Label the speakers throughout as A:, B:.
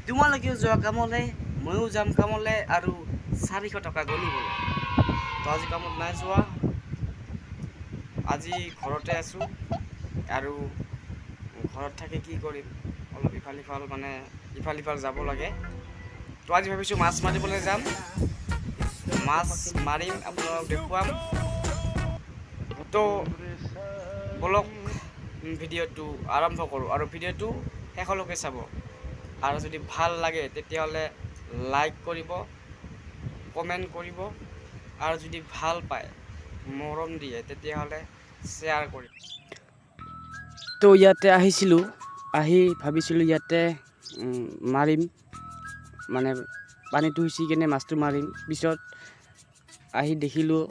A: তোমালোকেও যোৱা কামলৈ, ময়ো যাম কামলৈ আৰু 400 টকা গণিবলৈ। তো আজি কামত নাই যোৱা, আজি ঘৰতে আছোঁ আৰু ঘৰত থাকি কি কৰিম, অলপ ইফাল সিফাল যাব লাগে। তো আজি ভাবিছোঁ মাছ মাৰিবলৈ যাম, মাছ মাৰিম, আপোনালোকক দেখুৱাম। তো বলক ভিডিঅ'টো আৰম্ভ কৰোঁ আৰু ভিডিঅ'টো শেষলৈকে চাব। আৰু যদি ভাল লাগে তেতিয়াহ'লে লাইক কৰিব, কমেণ্ট কৰিব, আৰু যদি ভাল পায় মৰম দিয়ে তেতিয়াহ'লে শ্বেয়াৰ কৰিব। তো ইয়াতে আহিছিলোঁ, আহি ভাবিছিলোঁ ইয়াতে মাৰিম, মানে পানীটো সিঁচি কিনে মাছটো মাৰিম। পিছত আহি দেখিলোঁ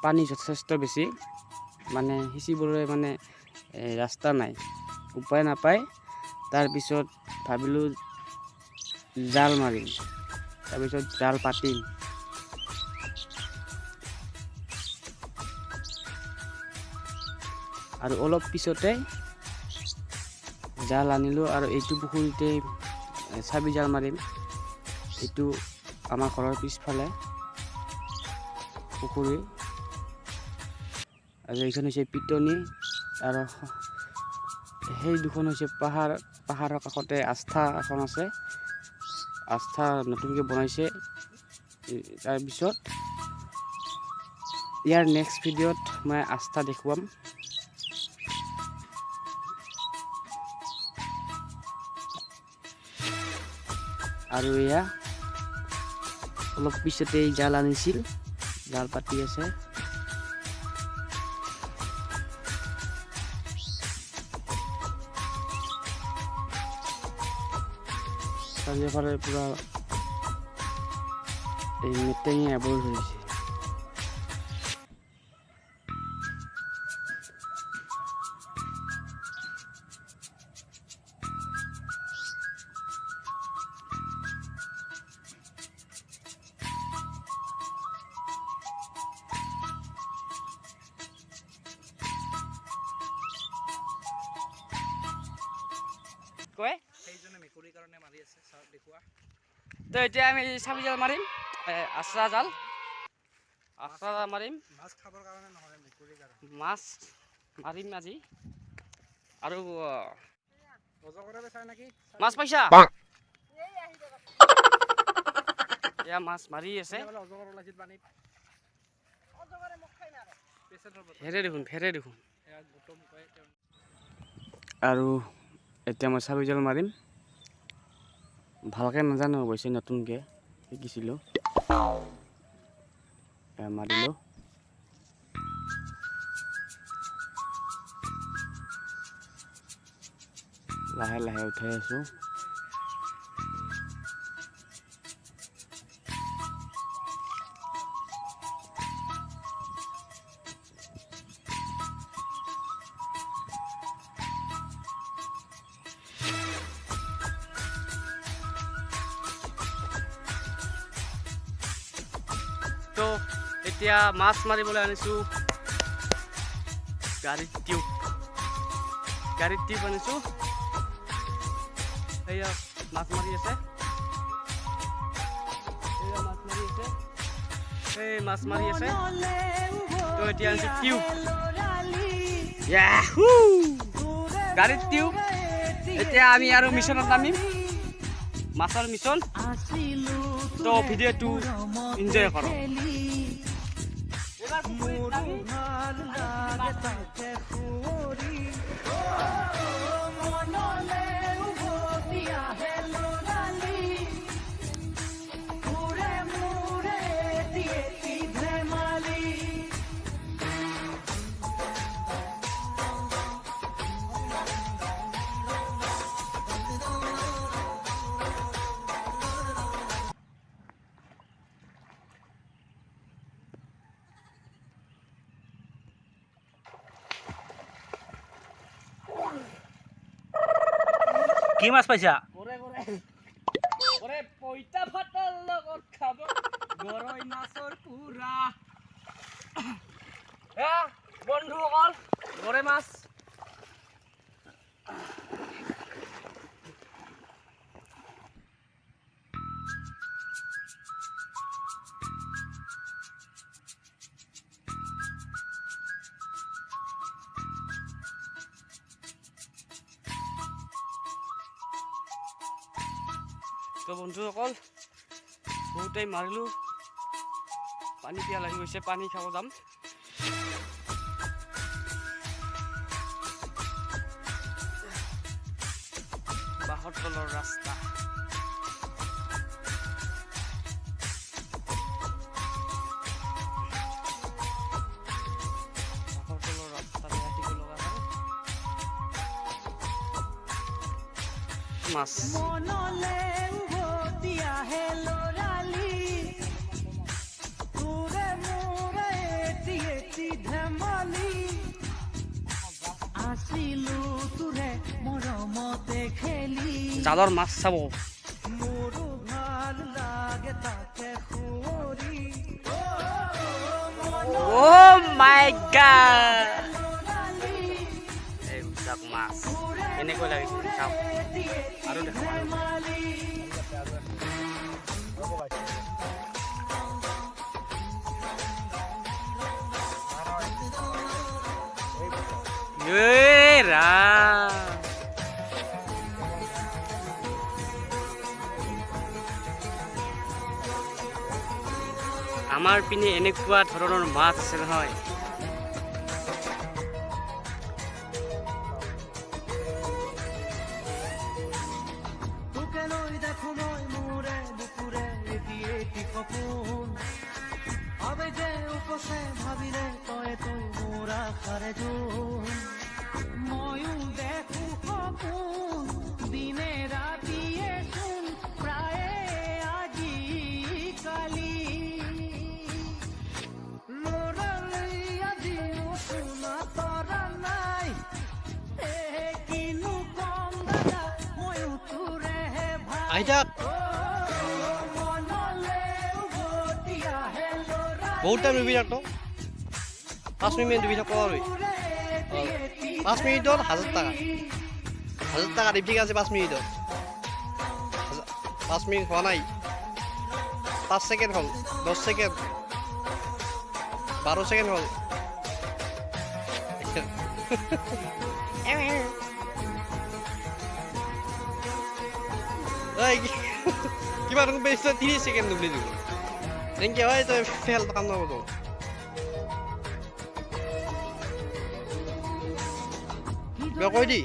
A: পানী যথেষ্ট বেছি, মানে সিঁচিবলৈ মানে ৰাস্তা নাই, উপায় নাপায়। তাৰপিছত ভাবিলোঁ জাল মাৰিম, তাৰপিছত জাল পাতিম। আৰু অলপ পিছতে জাল আনিলোঁ আৰু এইটো পুখুৰীতে চাবি জাল মাৰিম। এইটো আমাৰ ঘৰৰ পিছফালে পুখুৰী, আৰু এইখন হৈছে পিটনি, আৰু সেই দুখন হৈছে পাহাৰৰ কাষতে আস্থা এখন আছে, আস্থা নতুনকৈ বনাইছে। তাৰপিছত ইয়াৰ নেক্সট ভিডিঅ'ত মই আস্থা দেখুৱাম। আৰু এয়া অলপ পিছতে জাল আনিছিল, জাল পাতি আছে। চাৰিওফালে পুৰা এই মেটেঙে আৱৰি ধৰিছে। সেইজনে মেকুৰীৰ কাৰণে মাৰি আছে, চাওক দেখুৱা। তো এতিয়া আমি চাবি জাল মাৰিম, আচৰা জাল মাৰিম। মাছ খাবৰ কাৰণে নহয়, মেকুৰীৰ কাৰণে মাছ মাৰিম আজি। আৰু মাছ পাইছা? এয়া মাছ মাৰি আছে। ফেৰে দেখোন। আৰু এতিয়া মই চাবি জাল মাৰিম, ভালকৈ নাজানো অৱশ্যে, নতুনকৈ শিকিছিলোঁ। মাৰিলোঁ, লাহে লাহে উঠাই আছোঁ। তো এতিয়া মাছ মাৰিবলৈ আনিছোঁ গাড়ীত টিউব আনিছোঁ। এয়া মাছ মাৰি আছে, মাছ মাৰি আছে। তো এতিয়া আনিছোঁ টিউব, গাড়ীত টিউব। এতিয়া আমি আৰু মিছনত নামিম, মাছৰ মিছন। তো ভিডিঅ'টো এনজয় কৰক।
B: কি মাছ পাইছা?
A: পইতা ভাতৰ লগত খাব গৰৈ মাছৰ পুৰা। বন্ধুসকল, গৰৈ মাছ। তো বন্ধুসকল বহুত টাইম মাৰিলোঁ, পানী পিয়াহ লাগি গৈছে, পানী খাব যাম। বাঁহৰ তলৰ ৰাস্তা, মাছ জালৰ মাছ চাব। Oh my God! এইবিলাক মাছ কেনেকৈ লাগিছে চাওক আৰু দেখা আমাৰ পিনে এনেকুৱা ধৰণৰ মাছ আছে নহয়।
C: আইতা বহুত টাইম রুবি থাকতো 5 মিনিট রুবি থাকতো আর 5 মিনিটত 1000 টাকা দিব, ঠিক আছে। 5 মিনিটত 5 মিনিট হওয়া নাই, 5 সেকেন্ড হল, 10 সেকেন্ড, 12 সেকেন্ড হল। কিবা বেশি 30 সেকেন্ড ডুবলি দিব এনেকে হয়, তই ফেল কাম নকৰো। কৈ দি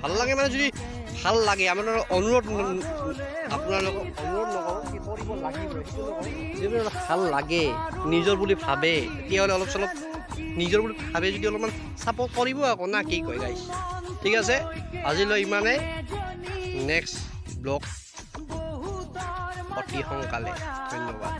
C: ভাল লাগে মানে, যদি ভাল লাগে আমাৰ অনুৰোধ, আপোনালোকক অনুৰোধ নকৰোঁ কি কৰিব লাগিব, যদি ভাল লাগে নিজৰ বুলি ভাবে তেতিয়াহ'লে অলপ চলপ নিজৰ বুলি ভাবে যদি অলপমান ছাপোৰ্ট কৰিব আকৌ, না কি কয় গাইছ। ঠিক আছে, আজিলৈ ইমানে। নেক্সট ব্লগ অতি সোনকালে। ধন্যবাদ।